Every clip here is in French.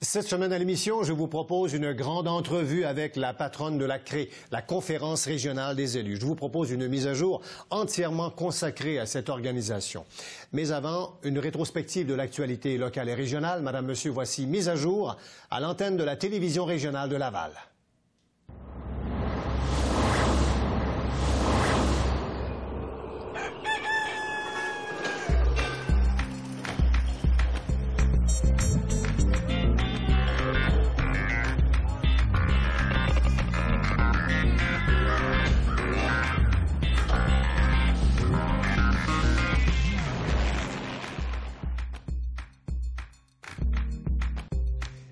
Cette semaine à l'émission, je vous propose une grande entrevue avec la patronne de la CRE, la Conférence régionale des élus. Je vous propose une mise à jour entièrement consacrée à cette organisation. Mais avant, une rétrospective de l'actualité locale et régionale. Madame, Monsieur, voici mise à jour à l'antenne de la télévision régionale de Laval.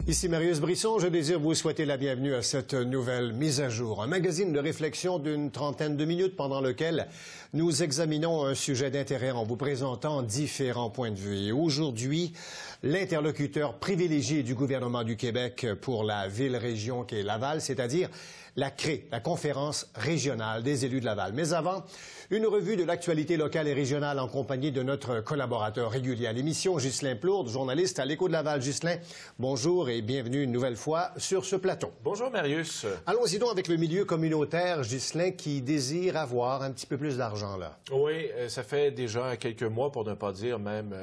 Ici Marius Brisson, je désire vous souhaiter la bienvenue à cette nouvelle mise à jour. Un magazine de réflexion d'une trentaine de minutes pendant lequel nous examinons un sujet d'intérêt en vous présentant différents points de vue. Et aujourd'hui, l'interlocuteur privilégié du gouvernement du Québec pour la ville-région qui est Laval, c'est-à-dire la CRE, la Conférence régionale des élus de Laval. Mais avant, une revue de l'actualité locale et régionale en compagnie de notre collaborateur régulier à l'émission, Ghislain Plourde, journaliste à l'Écho de Laval. Ghislain, bonjour et bienvenue une nouvelle fois sur ce plateau. Bonjour Marius. Allons-y donc avec le milieu communautaire, Ghislain, qui désire avoir un petit peu plus d'argent là. Oui, ça fait déjà quelques mois, pour ne pas dire même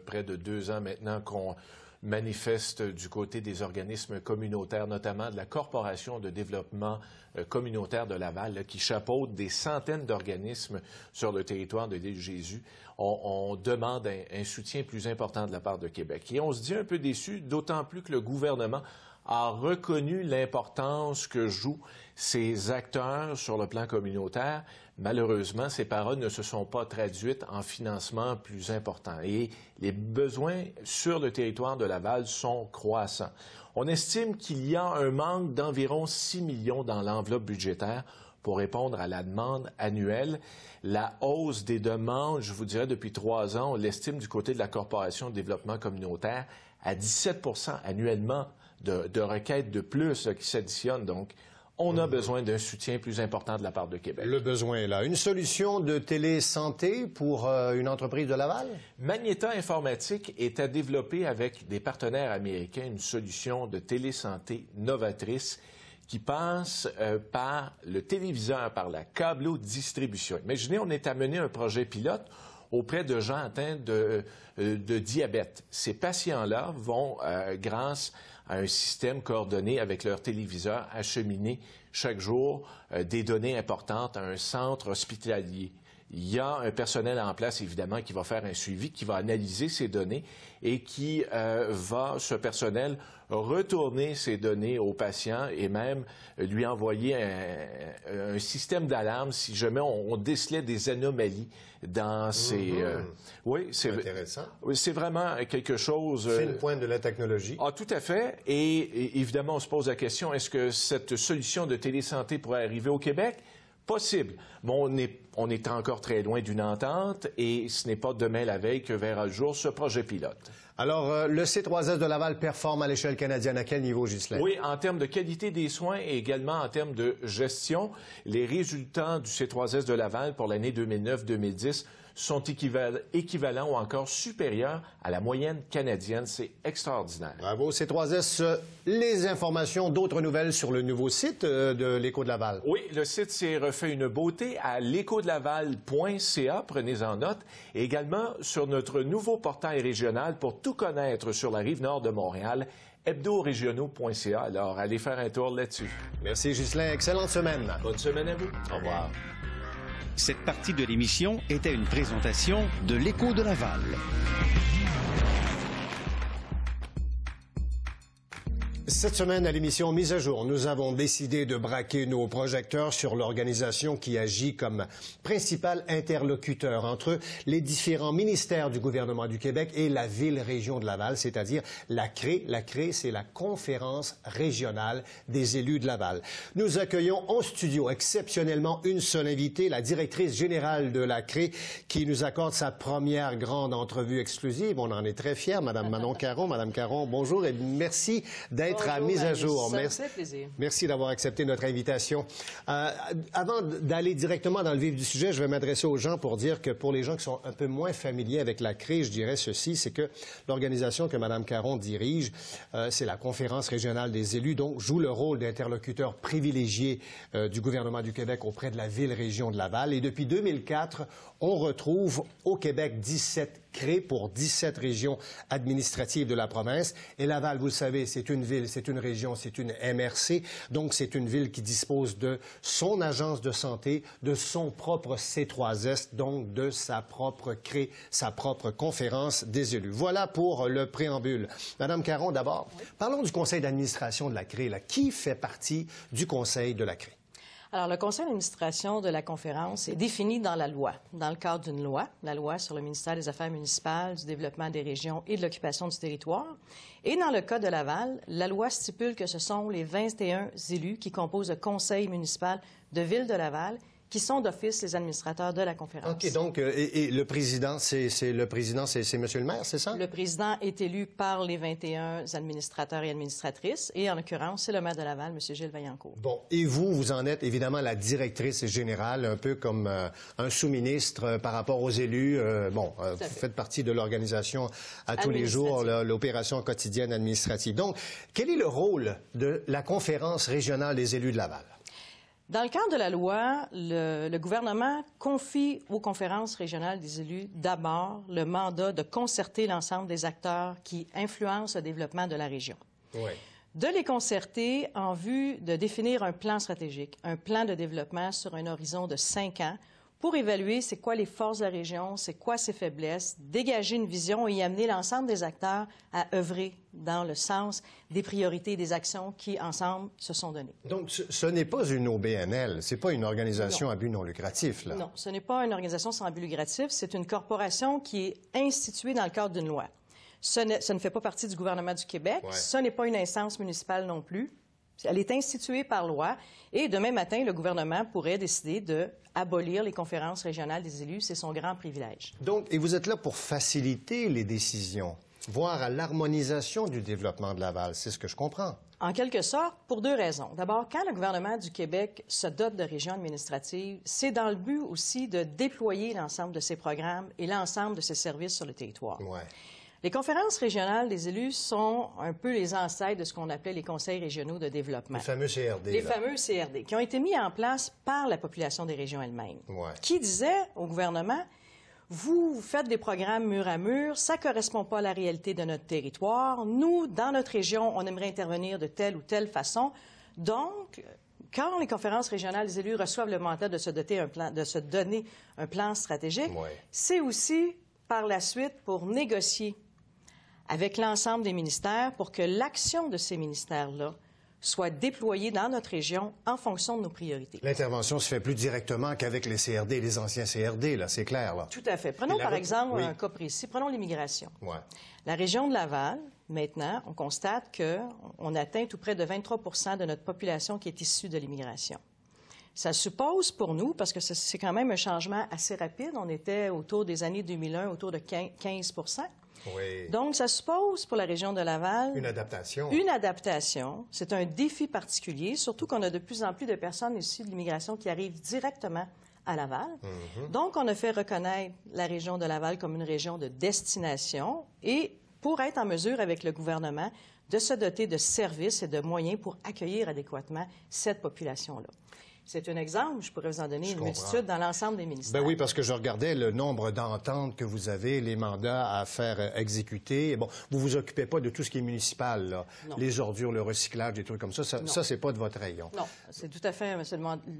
près de 2 ans maintenant, qu'on manifeste du côté des organismes communautaires, notamment de la Corporation de développement communautaire de Laval, là, qui chapeaute des centaines d'organismes sur le territoire de l'île Jésus. On demande un soutien plus important de la part de Québec. Et on se dit un peu déçu, d'autant plus que le gouvernement a reconnu l'importance que jouent ces acteurs sur le plan communautaire. Malheureusement, ces paroles ne se sont pas traduites en financement plus important. Et les besoins sur le territoire de Laval sont croissants. On estime qu'il y a un manque d'environ 6 millions dans l'enveloppe budgétaire pour répondre à la demande annuelle. La hausse des demandes, je vous dirais, depuis 3 ans, on l'estime du côté de la Corporation de développement communautaire à 17 % annuellement de requêtes de plus qui s'additionnent. Donc, on a besoin d'un soutien plus important de la part de Québec. Le besoin est là. Une solution de télésanté pour une entreprise de Laval? Magnéta Informatique est à développer avec des partenaires américains une solution de télésanté novatrice qui passe par le téléviseur, par la câblo-distribution. Imaginez, on est à mener un projet pilote auprès de gens atteints de diabète. Ces patients-là vont, grâce à un système coordonné avec leur téléviseur, acheminer chaque jour des données importantes à un centre hospitalier. Il y a un personnel en place, évidemment, qui va faire un suivi, qui va analyser ces données et qui ce personnel, retourner ces données au patient et même lui envoyer un système d'alarme si jamais on décelait des anomalies dans ces... oui, c'est intéressant. C'est vraiment quelque chose... Fine pointe de la technologie. Ah, tout à fait. Et évidemment, on se pose la question, est-ce que cette solution de télésanté pourrait arriver au Québec? Possible. Bon, on est encore très loin d'une entente et ce n'est pas demain la veille que verra le jour ce projet pilote. Alors, le C3S de Laval performe à l'échelle canadienne. À quel niveau, Ghislain? Oui, en termes de qualité des soins et également en termes de gestion. Les résultats du C3S de Laval pour l'année 2009-2010 sont équivalents ou encore supérieurs à la moyenne canadienne. C'est extraordinaire. Bravo, C3S. Les informations, d'autres nouvelles sur le nouveau site de l'Écho de Laval. Oui, le site s'est refait une beauté à l'échodelaval.ca, prenez-en note, et également sur notre nouveau portail régional pour tout connaître sur la rive nord de Montréal, hebdoregionaux.ca. Alors, allez faire un tour là-dessus. Merci, Ghislain. Excellente semaine. Bonne semaine à vous. Au revoir. Cette partie de l'émission était une présentation de l'Écho de Laval. Cette semaine, à l'émission Mise à jour, nous avons décidé de braquer nos projecteurs sur l'organisation qui agit comme principal interlocuteur entre les différents ministères du gouvernement du Québec et la ville-région de Laval, c'est-à-dire la CRE. La CRE, c'est la Conférence régionale des élus de Laval. Nous accueillons en studio exceptionnellement une seule invitée, la directrice générale de la CRE, qui nous accorde sa première grande entrevue exclusive. On en est très fiers, Madame Manon Caron. Madame Caron, bonjour et merci d'être d'être à Mise à jour. Ça me fait plaisir. Merci d'avoir accepté notre invitation. Avant d'aller directement dans le vif du sujet, je vais m'adresser aux gens pour dire que pour les gens qui sont un peu moins familiers avec la CRE, je dirais ceci, c'est que l'organisation que Mme Caron dirige, c'est la Conférence régionale des élus, donc joue le rôle d'interlocuteur privilégié du gouvernement du Québec auprès de la ville-région de Laval. Et depuis 2004, on retrouve au Québec 17 CRE pour 17 régions administratives de la province. Et Laval, vous le savez, c'est une ville, c'est une région, c'est une MRC. Donc, c'est une ville qui dispose de son agence de santé, de son propre C3S, donc de sa propre CRE, sa propre conférence des élus. Voilà pour le préambule. Madame Caron, d'abord, parlons du conseil d'administration de la CRE. Là. Qui fait partie du conseil de la CRE? Alors, le conseil d'administration de la conférence est défini dans la loi, dans le cadre d'une loi, la loi sur le ministère des Affaires municipales, du développement des régions et de l'occupation du territoire. Et dans le cas de Laval, la loi stipule que ce sont les 21 élus qui composent le conseil municipal de Ville de Laval qui sont d'office les administrateurs de la conférence. OK, donc, et le président, c'est Monsieur le maire, c'est ça? Le président est élu par les 21 administrateurs et administratrices, et en l'occurrence, c'est le maire de Laval, M. Gilles Vaillancourt. Bon, et vous en êtes évidemment la directrice générale, un peu comme un sous-ministre par rapport aux élus. Vous faites partie de l'organisation à tous les jours, l'opération quotidienne administrative. Donc, quel est le rôle de la conférence régionale des élus de Laval? Dans le cadre de la loi, le gouvernement confie aux conférences régionales des élus d'abord le mandat de concerter l'ensemble des acteurs qui influencent le développement de la région. Oui. De les concerter en vue de définir un plan stratégique, un plan de développement sur un horizon de 5 ans pour évaluer c'est quoi les forces de la région, c'est quoi ses faiblesses, dégager une vision et y amener l'ensemble des acteurs à œuvrer dans le sens des priorités et des actions qui, ensemble, se sont données. Donc, ce n'est pas une OBNL, ce n'est pas une organisation à but non lucratif, là? Non, ce n'est pas une organisation sans but lucratif, c'est une corporation qui est instituée dans le cadre d'une loi. Ce ne fait pas partie du gouvernement du Québec, ce n'est pas une instance municipale non plus. Elle est instituée par loi et demain matin, le gouvernement pourrait décider d'abolir les conférences régionales des élus. C'est son grand privilège. Donc, et vous êtes là pour faciliter les décisions, voire à l'harmonisation du développement de Laval. C'est ce que je comprends. En quelque sorte, pour 2 raisons. D'abord, quand le gouvernement du Québec se dote de régions administratives, c'est dans le but aussi de déployer l'ensemble de ses programmes et l'ensemble de ses services sur le territoire. Ouais. Les conférences régionales des élus sont un peu les ancêtres de ce qu'on appelait les conseils régionaux de développement. Les fameux CRD. Les fameux CRD, qui ont été mis en place par la population des régions elles-mêmes, qui disaient au gouvernement, vous faites des programmes mur à mur, ça ne correspond pas à la réalité de notre territoire. Nous, dans notre région, on aimerait intervenir de telle ou telle façon. Donc, quand les conférences régionales des élus reçoivent le mandat de se donner un plan stratégique, c'est aussi par la suite pour négocier avec l'ensemble des ministères pour que l'action de ces ministères-là soit déployée dans notre région en fonction de nos priorités. L'intervention se fait plus directement qu'avec les CRD, les anciens CRD, là, c'est clair, là. Tout à fait. Prenons par exemple un cas précis, prenons l'immigration. Ouais. La région de Laval, maintenant, on constate qu'on atteint tout près de 23 % de notre population qui est issue de l'immigration. Ça suppose pour nous, parce que c'est quand même un changement assez rapide, on était autour des années 2001, autour de 15 %. Oui. Donc, ça suppose pour la région de Laval... Une adaptation. Une adaptation. C'est un défi particulier, surtout qu'on a de plus en plus de personnes issues de l'immigration qui arrivent directement à Laval. Donc, on a fait reconnaître la région de Laval comme une région de destination et pour être en mesure, avec le gouvernement, de se doter de services et de moyens pour accueillir adéquatement cette population-là. C'est un exemple, je pourrais vous en donner une multitude dans l'ensemble des ministères. Ben oui, parce que je regardais le nombre d'ententes que vous avez, les mandats à faire exécuter. Bon, vous vous occupez pas de tout ce qui est municipal, là. Les ordures, le recyclage, des trucs comme ça. Ça, c'est pas de votre rayon. Non, c'est tout à fait.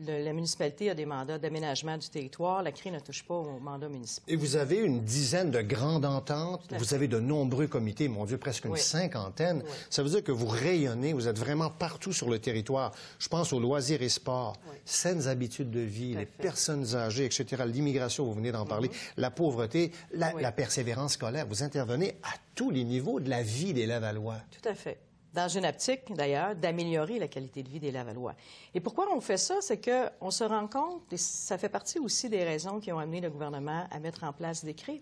La municipalité a des mandats d'aménagement du territoire. La CRE ne touche pas aux mandats municipaux. Et vous avez une dizaine de grandes ententes. Vous avez de nombreux comités, mon Dieu, presque une cinquantaine. Ça veut dire que vous rayonnez, vous êtes vraiment partout sur le territoire. Je pense aux loisirs et sports. Saines habitudes de vie, les personnes âgées, etc., l'immigration, vous venez d'en parler, la pauvreté, la persévérance scolaire. Vous intervenez à tous les niveaux de la vie des Lavallois. Tout à fait. Dans une optique, d'ailleurs, d'améliorer la qualité de vie des Lavallois. Et pourquoi on fait ça? C'est qu'on se rend compte, et ça fait partie aussi des raisons qui ont amené le gouvernement à mettre en place des CRE,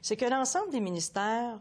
c'est que l'ensemble des ministères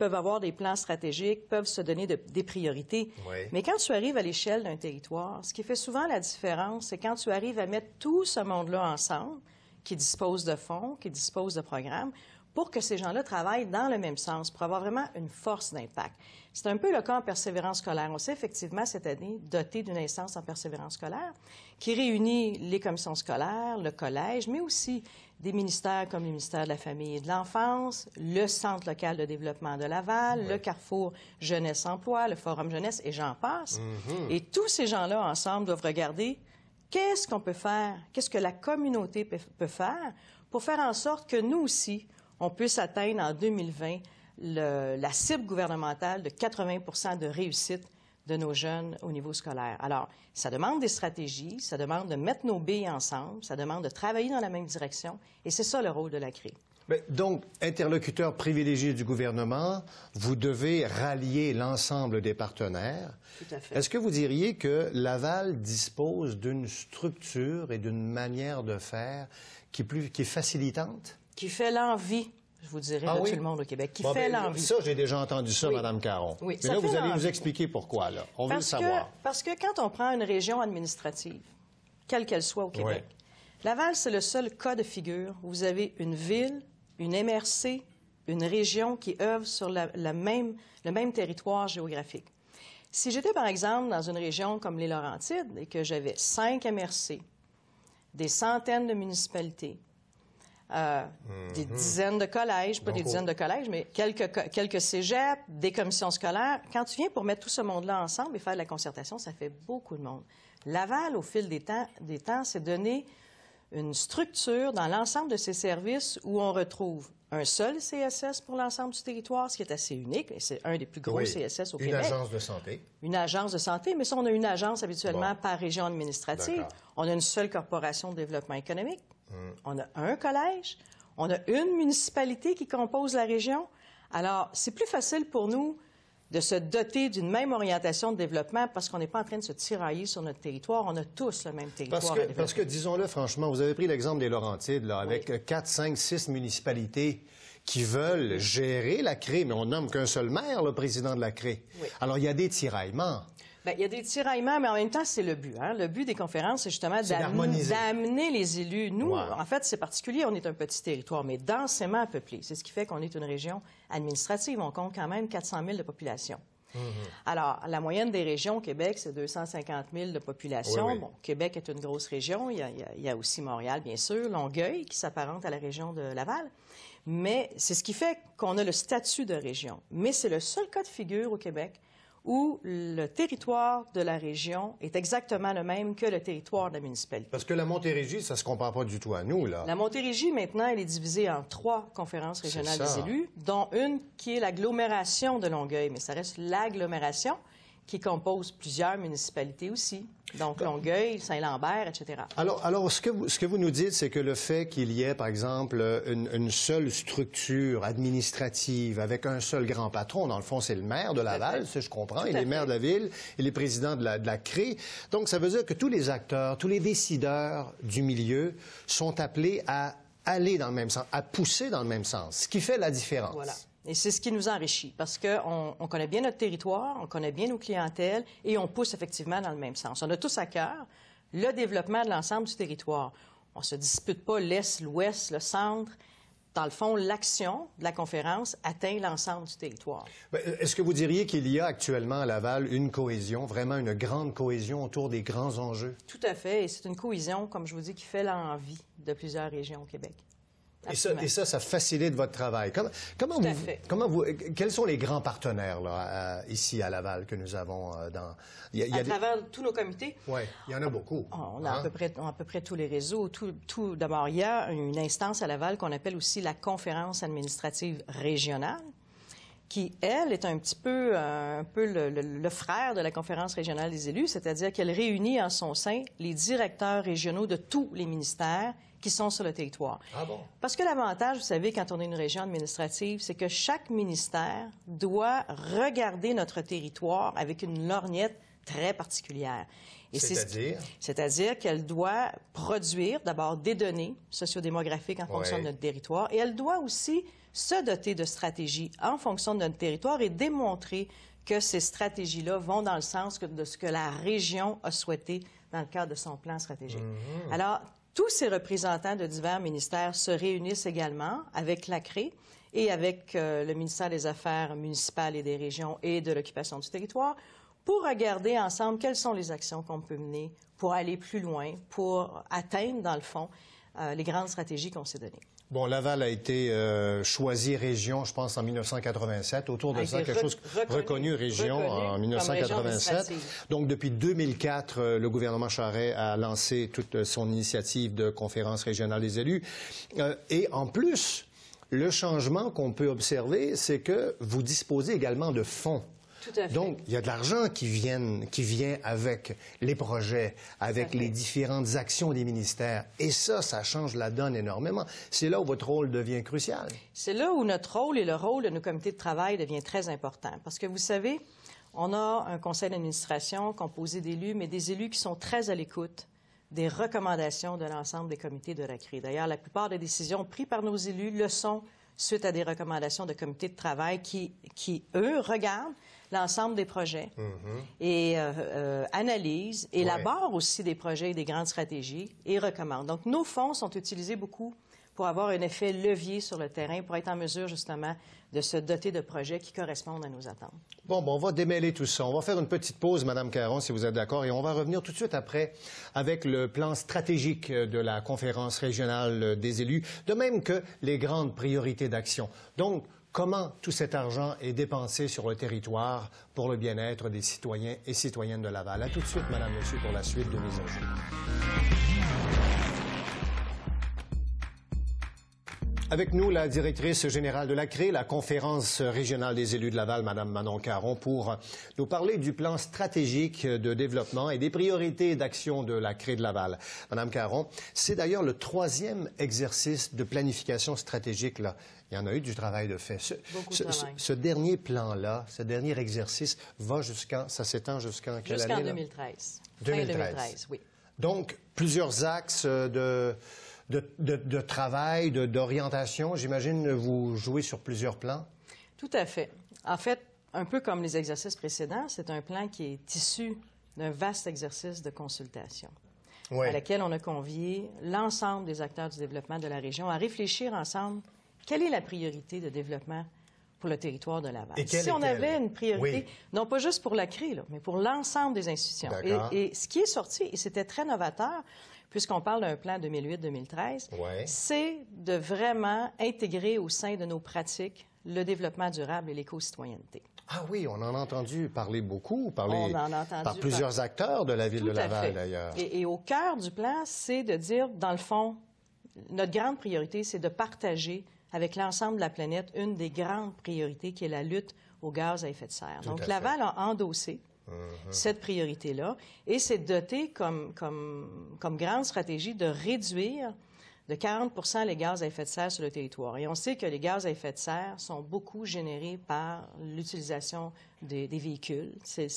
peuvent avoir des plans stratégiques, peuvent se donner des priorités. Oui. Mais quand tu arrives à l'échelle d'un territoire, ce qui fait souvent la différence, c'est quand tu arrives à mettre tout ce monde-là ensemble, qui dispose de fonds, qui dispose de programmes, pour que ces gens-là travaillent dans le même sens, pour avoir vraiment une force d'impact. C'est un peu le cas en persévérance scolaire. On s'est effectivement, cette année, doté d'une instance en persévérance scolaire qui réunit les commissions scolaires, le collège, mais aussi des ministères comme le ministère de la Famille et de l'Enfance, le Centre local de développement de Laval, le Carrefour Jeunesse-Emploi, le Forum Jeunesse, et j'en passe. Et tous ces gens-là, ensemble, doivent regarder qu'est-ce qu'on peut faire, qu'est-ce que la communauté peut faire pour faire en sorte que nous aussi, on puisse atteindre en 2020 la cible gouvernementale de 80 de réussite de nos jeunes au niveau scolaire. Alors, ça demande des stratégies, ça demande de mettre nos billes ensemble, ça demande de travailler dans la même direction, et c'est ça le rôle de la CRE. Mais donc, interlocuteur privilégié du gouvernement, vous devez rallier l'ensemble des partenaires. Tout à fait. Est-ce que vous diriez que Laval dispose d'une structure et d'une manière de faire qui est facilitante? Qui fait l'envie, je vous dirais, de tout le monde au Québec, qui fait l'envie. Ça, j'ai déjà entendu ça, Mme Caron. Oui, mais là, vous allez nous expliquer pourquoi, là. On veut le savoir. Parce que quand on prend une région administrative, quelle qu'elle soit au Québec, Laval, c'est le seul cas de figure où vous avez une ville, une MRC, une région qui œuvre sur le même territoire géographique. Si j'étais, par exemple, dans une région comme les Laurentides et que j'avais 5 MRC, des centaines de municipalités, des dizaines de collèges, pas des dizaines de collèges, mais quelques cégeps, des commissions scolaires. Quand tu viens pour mettre tout ce monde-là ensemble et faire de la concertation, ça fait beaucoup de monde. Laval, au fil des temps, s'est donné une structure dans l'ensemble de ces services où on retrouve un seul CSS pour l'ensemble du territoire, ce qui est assez unique, et c'est un des plus gros CSS au Québec. Une agence de santé. Une agence de santé, mais ça, on a une agence habituellement par région administrative. On a une seule corporation de développement économique. On a un collège, on a une municipalité qui compose la région. Alors, c'est plus facile pour nous de se doter d'une même orientation de développement parce qu'on n'est pas en train de se tirailler sur notre territoire. On a tous le même territoire à développer. Parce que disons-le franchement, vous avez pris l'exemple des Laurentides, là, avec 4, 5, 6 municipalités qui veulent gérer la CRE, mais on nomme qu'un seul maire, le président de la CRE. Oui. Alors, il y a des tiraillements. Bien, il y a des tiraillements, mais en même temps, c'est le but. Hein? Le but des conférences, c'est justement d'amener les élus. Nous, en fait, c'est particulier, on est un petit territoire, mais densément peuplé. C'est ce qui fait qu'on est une région administrative. On compte quand même 400 000 de population. Alors, la moyenne des régions au Québec, c'est 250 000 de population. Oui, oui. Bon, Québec est une grosse région. Il y a aussi Montréal, bien sûr, Longueuil, qui s'apparente à la région de Laval. Mais c'est ce qui fait qu'on a le statut de région. Mais c'est le seul cas de figure au Québec où le territoire de la région est exactement le même que le territoire de la municipalité. Parce que la Montérégie, ça ne se compare pas du tout à nous, là. La Montérégie, maintenant, elle est divisée en 3 conférences régionales des élus, dont une qui est l'agglomération de Longueuil. Mais ça reste l'agglomération qui compose plusieurs municipalités aussi. Donc, Longueuil, Saint-Lambert, etc. Alors ce que vous nous dites, c'est que le fait qu'il y ait, par exemple, une seule structure administrative avec un seul grand patron, dans le fond, c'est le maire de Laval, si je comprends, et les maires de la ville et les présidents de la CRE. Donc, ça veut dire que tous les acteurs, tous les décideurs du milieu sont appelés à aller dans le même sens, à pousser dans le même sens, ce qui fait la différence. Voilà. Et c'est ce qui nous enrichit, parce qu'on connaît bien notre territoire, on connaît bien nos clientèles, et on pousse effectivement dans le même sens. On a tous à cœur le développement de l'ensemble du territoire. On ne se dispute pas l'Est, l'Ouest, le Centre. Dans le fond, l'action de la conférence atteint l'ensemble du territoire. Est-ce que vous diriez qu'il y a actuellement à Laval une cohésion, vraiment une grande cohésion autour des grands enjeux? Tout à fait, et c'est une cohésion, comme je vous dis, qui fait l'envie de plusieurs régions au Québec. Et ça facilite votre travail. Quels sont les grands partenaires là, ici à Laval que nous avons dans... À travers tous nos comités? Oui, il y en a beaucoup. On a à peu près tous les réseaux. D'abord, il y a une instance à Laval qu'on appelle aussi la conférence administrative régionale, qui, elle, est un peu le frère de la conférence régionale des élus, c'est-à-dire qu'elle réunit en son sein les directeurs régionaux de tous les ministères qui sont sur le territoire. Ah bon? Parce que l'avantage, vous savez, quand on est une région administrative, c'est que chaque ministère doit regarder notre territoire avec une lorgnette très particulière. C'est-à-dire? C'est-à-dire qu'elle doit produire d'abord des données sociodémographiques en fonction de notre territoire, et elle doit aussi se doter de stratégies en fonction de notre territoire et démontrer que ces stratégies-là vont dans le sens de ce que la région a souhaité dans le cadre de son plan stratégique. Alors, tous ces représentants de divers ministères se réunissent également avec la CRE et avec le ministère des Affaires municipales et des régions et de l'occupation du territoire pour regarder ensemble quelles sont les actions qu'on peut mener pour aller plus loin, pour atteindre, dans le fond, les grandes stratégies qu'on s'est données. Bon, Laval a été choisi région, je pense, en 1987. Autour de ça, quelque chose reconnu région en 1987. Donc, depuis 2004, le gouvernement Charest a lancé toute son initiative de conférence régionale des élus. Et en plus, le changement qu'on peut observer, c'est que vous disposez également de fonds. Tout à fait. Donc, il y a de l'argent qui vient avec les projets, avec les différentes actions des ministères. Et ça change la donne énormément. C'est là où votre rôle devient crucial. C'est là où notre rôle et le rôle de nos comités de travail devient très important. Parce que vous savez, on a un conseil d'administration composé d'élus, mais des élus qui sont très à l'écoute des recommandations de l'ensemble des comités de la CRE. D'ailleurs, la plupart des décisions prises par nos élus le sont suite à des recommandations de comités de travail qui eux, regardent l'ensemble des projets et analysent, élaborent aussi des projets et des grandes stratégies et recommandent. Donc, nos fonds sont utilisés beaucoup pour avoir un effet levier sur le terrain, pour être en mesure, justement, de se doter de projets qui correspondent à nos attentes. Bon, on va démêler tout ça. On va faire une petite pause, Mme Caron, si vous êtes d'accord, et on va revenir tout de suite après avec le plan stratégique de la conférence régionale des élus, de même que les grandes priorités d'action. Donc, comment tout cet argent est dépensé sur le territoire pour le bien-être des citoyens et citoyennes de Laval. À tout de suite, Madame, Monsieur, pour la suite de Mise à jour. Avec nous, la directrice générale de la CRE, la conférence régionale des élus de Laval, Mme Manon Caron, pour nous parler du plan stratégique de développement et des priorités d'action de la CRE de Laval. Mme Caron, c'est d'ailleurs le 3e exercice de planification stratégique, là. Il y en a eu du travail de fait. Ce dernier plan-là, ce dernier exercice, ça s'étend jusqu'en quelle année? Jusqu'en 2013. 2013. Fin 2013, oui. Donc, plusieurs axes de travail, d'orientation. J'imagine vous jouez sur plusieurs plans? Tout à fait. En fait, un peu comme les exercices précédents, c'est un plan qui est issu d'un vaste exercice de consultation à laquelle on a convié l'ensemble des acteurs du développement de la région à réfléchir ensemble quelle est la priorité de développement pour le territoire de Laval. Si on avait une priorité, non pas juste pour la CRE, mais pour l'ensemble des institutions. Et ce qui est sorti, et c'était très novateur, puisqu'on parle d'un plan 2008-2013, c'est de vraiment intégrer au sein de nos pratiques le développement durable et l'éco-citoyenneté. Ah oui, on en a entendu parler beaucoup, par plusieurs acteurs de la ville de Laval, d'ailleurs. Et au cœur du plan, c'est de dire, dans le fond, notre grande priorité, c'est de partager avec l'ensemble de la planète une des grandes priorités qui est la lutte aux gaz à effet de serre. Donc, Laval a endossé cette priorité-là et s'est doté comme grande stratégie de réduire de 40 % les gaz à effet de serre sur le territoire. Et on sait que les gaz à effet de serre sont beaucoup générés par l'utilisation des véhicules. C'est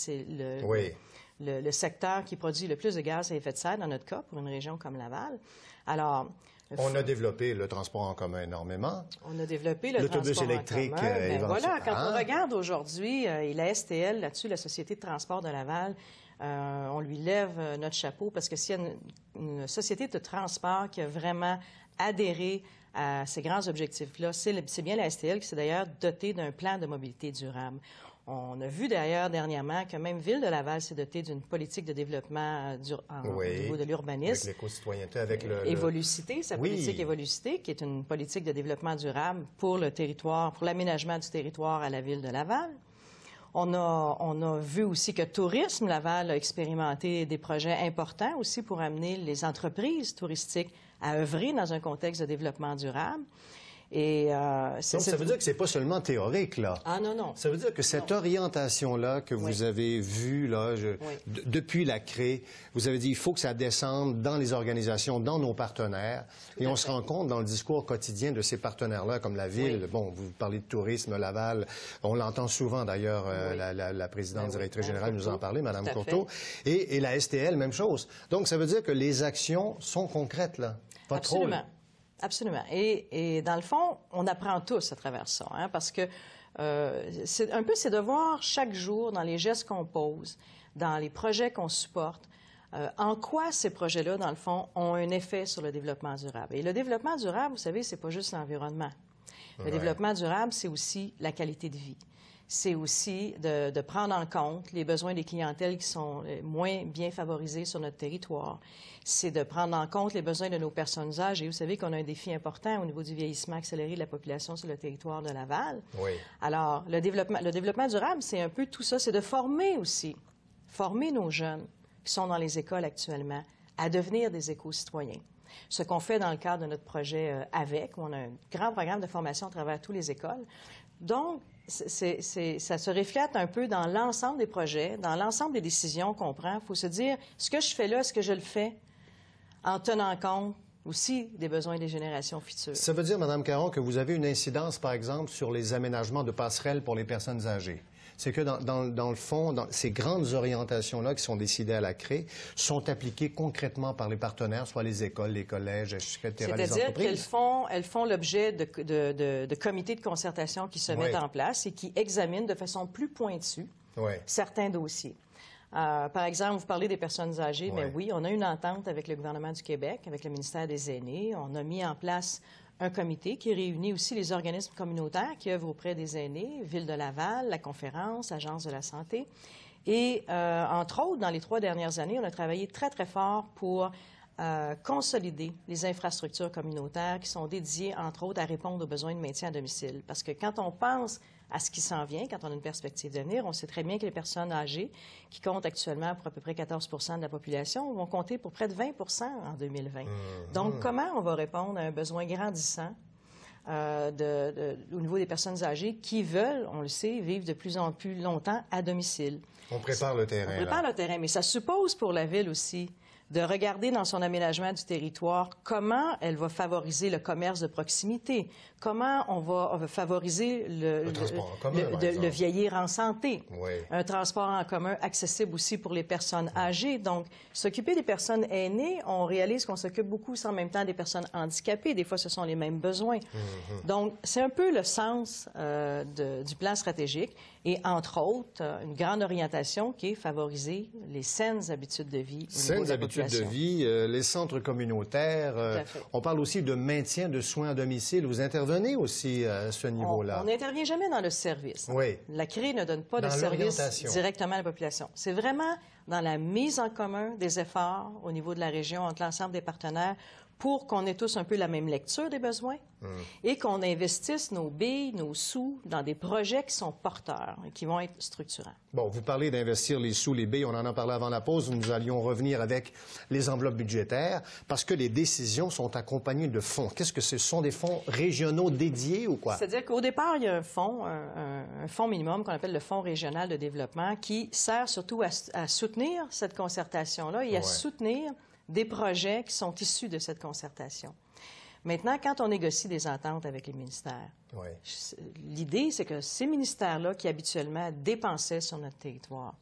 le secteur qui produit le plus de gaz à effet de serre, dans notre cas, pour une région comme Laval. Alors, on a développé le transport en commun énormément. On a développé le transport électrique en commun. Ben voilà, quand on regarde aujourd'hui, et la STL, là-dessus, la Société de transport de Laval, on lui lève notre chapeau parce que s'il y a une société de transport qui a vraiment adhéré à ces grands objectifs-là, c'est bien la STL qui s'est d'ailleurs dotée d'un plan de mobilité durable. On a vu d'ailleurs dernièrement que même Ville de Laval s'est dotée d'une politique de développement au niveau de l'urbanisme. Avec l'éco-citoyenneté, avec Évolucité, sa politique Évolucité, qui est une politique de développement durable pour le territoire, pour l'aménagement du territoire à la Ville de Laval. On a vu aussi que Tourisme Laval a expérimenté des projets importants aussi pour amener les entreprises touristiques à œuvrer dans un contexte de développement durable. Et, donc, ça veut dire que c'est pas seulement théorique, là. Ah non, non. Ça veut dire que cette orientation-là que vous avez vue, là, depuis la CRE, vous avez dit il faut que ça descende dans les organisations, dans nos partenaires. Et on se rend compte dans le discours quotidien de ces partenaires-là, comme la Ville. Bon, vous parlez de tourisme, Laval. On l'entend souvent, d'ailleurs, la présidente directrice générale nous en parlait, Mme Courteau. Et la STL, même chose. Donc, ça veut dire que les actions sont concrètes, là. Votre rôle. Absolument. Et dans le fond, on apprend tous à travers ça, hein, parce que c'est de voir chaque jour dans les gestes qu'on pose, dans les projets qu'on supporte, en quoi ces projets-là, dans le fond, ont un effet sur le développement durable. Et le développement durable, vous savez, c'est pas juste l'environnement. Le développement durable, c'est aussi la qualité de vie. C'est aussi de prendre en compte les besoins des clientèles qui sont moins bien favorisées sur notre territoire. C'est de prendre en compte les besoins de nos personnes âgées. Vous savez qu'on a un défi important au niveau du vieillissement accéléré de la population sur le territoire de Laval. Oui. Alors, le développement durable, c'est un peu tout ça. C'est de former aussi, former nos jeunes qui sont dans les écoles actuellement à devenir des éco-citoyens. Ce qu'on fait dans le cadre de notre projet AVEC, où on a un grand programme de formation à travers toutes les écoles. Donc, ça se reflète un peu dans l'ensemble des projets, dans l'ensemble des décisions qu'on prend. Il faut se dire, ce que je fais là, est-ce que je le fais en tenant compte aussi des besoins des générations futures? Ça veut dire, Mme Caron, que vous avez une incidence, par exemple, sur les aménagements de passerelles pour les personnes âgées. C'est que, dans le fond, ces grandes orientations-là qui sont décidées à la CRE sont appliquées concrètement par les partenaires, soit les écoles, les collèges, etc., les entreprises. C'est-à-dire qu'elles font l'objet de comités de concertation qui se mettent en place et qui examinent de façon plus pointue certains dossiers. Par exemple, vous parlez des personnes âgées, mais oui, on a une entente avec le gouvernement du Québec, avec le ministère des Aînés. On a mis en place un comité qui réunit aussi les organismes communautaires qui œuvrent auprès des aînés, Ville de Laval, la Conférence, Agence de la santé. Et, entre autres, dans les 3 dernières années, on a travaillé très, très fort pour consolider les infrastructures communautaires qui sont dédiées, entre autres, à répondre aux besoins de maintien à domicile. Parce que quand on pense à ce qui s'en vient, quand on a une perspective d'avenir, on sait très bien que les personnes âgées, qui comptent actuellement pour à peu près 14 % de la population, vont compter pour près de 20 % en 2020. Donc, comment on va répondre à un besoin grandissant au niveau des personnes âgées qui veulent, on le sait, vivre de plus en plus longtemps à domicile? On prépare le terrain. On prépare le terrain, mais ça suppose pour la Ville aussi de regarder dans son aménagement du territoire comment elle va favoriser le commerce de proximité, comment on va favoriser le vieillir en santé, un transport en commun accessible aussi pour les personnes âgées. Donc, s'occuper des personnes aînées, on réalise qu'on s'occupe beaucoup en même temps des personnes handicapées. Des fois, ce sont les mêmes besoins. Donc, c'est un peu le sens du plan stratégique et, entre autres, une grande orientation qui est favoriser les saines habitudes de vie au niveau de la population. De vie, les centres communautaires. On parle aussi de maintien de soins à domicile. Vous intervenez aussi à ce niveau-là. On n'intervient jamais dans le service. Oui. La CRE ne donne pas de service directement à la population. C'est vraiment dans la mise en commun des efforts au niveau de la région entre l'ensemble des partenaires pour qu'on ait tous un peu la même lecture des besoins et qu'on investisse nos billes, nos sous dans des projets qui sont porteurs et qui vont être structurants. Bon, vous parlez d'investir les sous, les billes, on en a parlé avant la pause, nous allions revenir avec les enveloppes budgétaires parce que les décisions sont accompagnées de fonds. Qu'est-ce que ce sont, des fonds régionaux dédiés ou quoi? C'est-à-dire qu'au départ, il y a un fonds minimum qu'on appelle le Fonds régional de développement qui sert surtout à soutenir cette concertation-là et à soutenir des projets qui sont issus de cette concertation. Maintenant, quand on négocie des ententes avec les ministères, l'idée, c'est que ces ministères-là qui habituellement dépensaient sur notre territoire,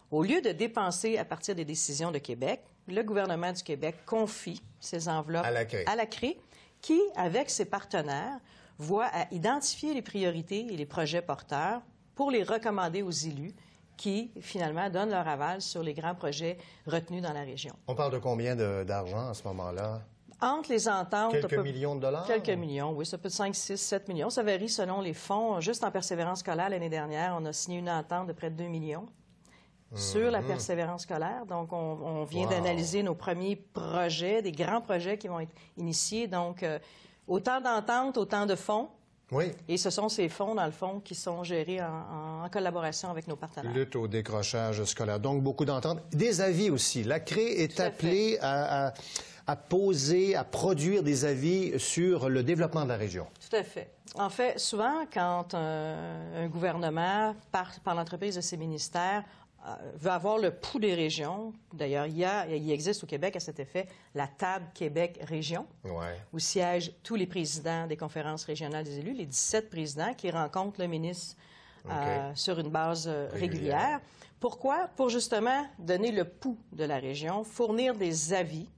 au lieu de dépenser à partir des décisions de Québec, le gouvernement du Québec confie ces enveloppes à la CRE qui, avec ses partenaires, voit à identifier les priorités et les projets porteurs pour les recommander aux élus qui, finalement, donnent leur aval sur les grands projets retenus dans la région. On parle de combien d'argent à ce moment-là? Entre les ententes... Quelques millions de dollars? Quelques millions, oui. Ça peut être 5, 6, 7 millions. Ça varie selon les fonds. Juste en persévérance scolaire, l'année dernière, on a signé une entente de près de 2 millions sur la persévérance scolaire. Donc, on vient d'analyser nos premiers projets, des grands projets qui vont être initiés. Donc, autant d'ententes, autant de fonds. Oui. Et ce sont ces fonds, dans le fond, qui sont gérés en collaboration avec nos partenaires. Lutte au décrochage scolaire. Donc, beaucoup d'ententes. Des avis aussi. La CRE est appelée à poser, à produire des avis sur le développement de la région. Tout à fait. En fait, souvent, quand un gouvernement, par l'entreprise de ses ministères, veut avoir le pouls des régions. D'ailleurs, il existe au Québec à cet effet la table Québec-Région, où siègent tous les présidents des conférences régionales des élus, les 17 présidents qui rencontrent le ministre sur une base régulière. Pourquoi? Pour justement donner le pouls de la région, fournir des avis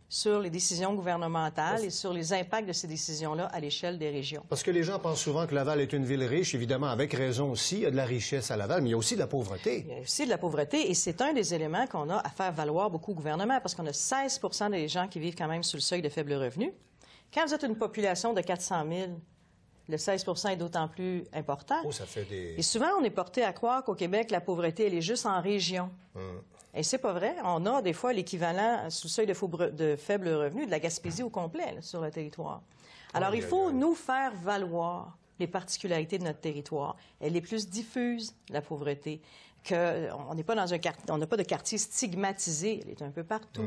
sur les décisions gouvernementales et sur les impacts de ces décisions-là à l'échelle des régions. Parce que les gens pensent souvent que Laval est une ville riche, évidemment, avec raison aussi. Il y a de la richesse à Laval, mais il y a aussi de la pauvreté. Il y a aussi de la pauvreté, et c'est un des éléments qu'on a à faire valoir beaucoup au gouvernement, parce qu'on a 16 des gens qui vivent quand même sous le seuil de faible revenu. Quand vous êtes une population de 400 000, le 16 est d'autant plus important. Oh, ça fait des... Et souvent, on est porté à croire qu'au Québec, la pauvreté, elle est juste en région. Et c'est pas vrai. On a des fois l'équivalent sous le seuil de faible revenu de la Gaspésie au complet là, sur le territoire. Alors, il faut nous faire valoir les particularités de notre territoire. Elle est plus diffuse, la pauvreté. On n'est pas dans on n'a pas de quartier stigmatisé, elle est un peu partout.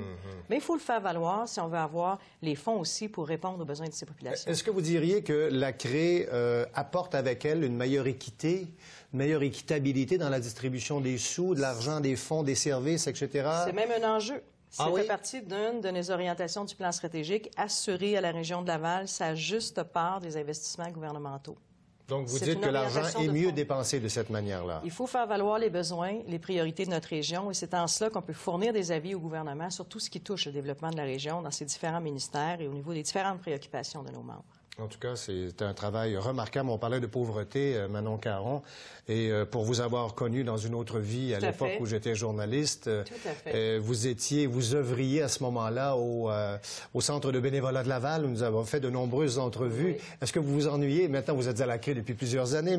Mais il faut le faire valoir si on veut avoir les fonds aussi pour répondre aux besoins de ces populations. Est-ce que vous diriez que la CRE apporte avec elle une meilleure équité, une meilleure équitabilité dans la distribution des sous, de l'argent, des fonds, des services, etc.? C'est même un enjeu. Ça fait partie d'une de nos orientations du plan stratégique, assurer à la région de Laval sa juste part des investissements gouvernementaux. Donc, vous dites que l'argent est mieux dépensé de cette manière-là. Il faut faire valoir les besoins, les priorités de notre région, et c'est en cela qu'on peut fournir des avis au gouvernement sur tout ce qui touche le développement de la région dans ses différents ministères et au niveau des différentes préoccupations de nos membres. En tout cas, c'est un travail remarquable. On parlait de pauvreté, Manon Caron, et pour vous avoir connu dans une autre vie à l'époque où j'étais journaliste, vous œuvriez à ce moment-là au Centre de bénévolat de Laval, où nous avons fait de nombreuses entrevues. Oui. Est-ce que vous vous ennuyez? Maintenant, vous êtes à la CRE depuis plusieurs années,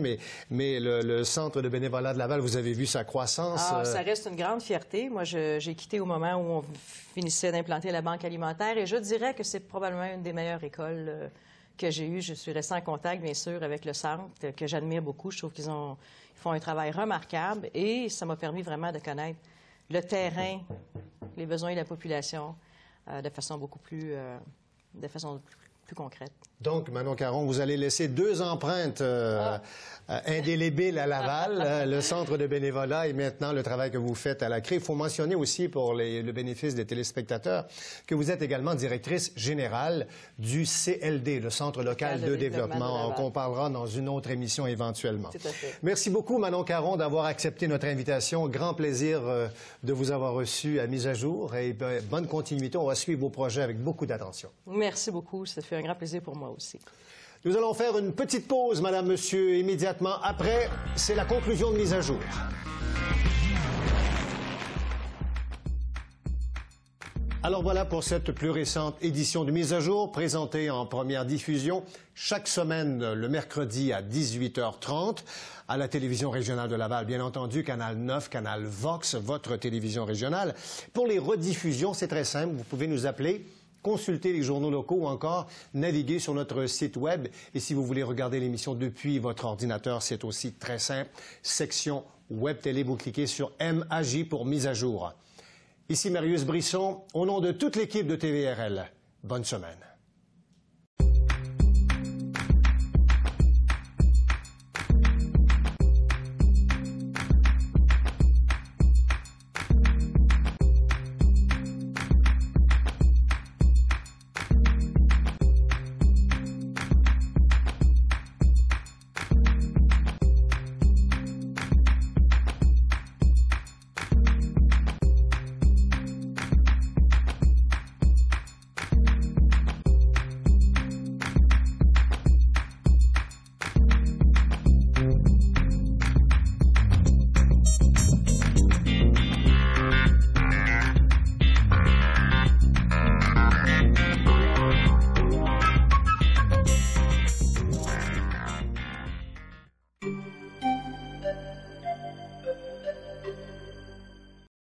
mais le Centre de bénévolat de Laval, vous avez vu sa croissance? Ça reste une grande fierté. Moi, j'ai quitté au moment où on finissait d'implanter la Banque alimentaire, et je dirais que c'est probablement une des meilleures écoles que j'ai eu. Je suis restée en contact, bien sûr, avec le centre, que j'admire beaucoup. Je trouve qu'ils font un travail remarquable et ça m'a permis vraiment de connaître le terrain, les besoins de la population de façon beaucoup plus concrète. Donc, Manon Caron, vous allez laisser 2 empreintes indélébiles à Laval, le centre de bénévolat et maintenant le travail que vous faites à la CRE. Il faut mentionner aussi, pour le bénéfice des téléspectateurs, que vous êtes également directrice générale du CLD, le Centre local de développement, qu'on parlera dans une autre émission éventuellement. Tout à fait. Merci beaucoup, Manon Caron, d'avoir accepté notre invitation. Grand plaisir de vous avoir reçu à Mise à jour et bonne continuité. On va suivre vos projets avec beaucoup d'attention. Merci beaucoup. Ça fait un grand plaisir pour moi aussi. Nous allons faire une petite pause, madame, monsieur, immédiatement. Après, c'est la conclusion de Mise à jour. Alors voilà pour cette plus récente édition de Mise à jour, présentée en première diffusion chaque semaine le mercredi à 18h30 à la télévision régionale de Laval. Bien entendu, Canal 9, Canal Vox, votre télévision régionale. Pour les rediffusions, c'est très simple, vous pouvez nous appeler, consulter les journaux locaux ou encore naviguer sur notre site Web. Et si vous voulez regarder l'émission depuis votre ordinateur, c'est aussi très simple. Section Web Télé, vous cliquez sur MAJ pour Mise à jour. Ici Marius Brisson, au nom de toute l'équipe de TVRL. Bonne semaine.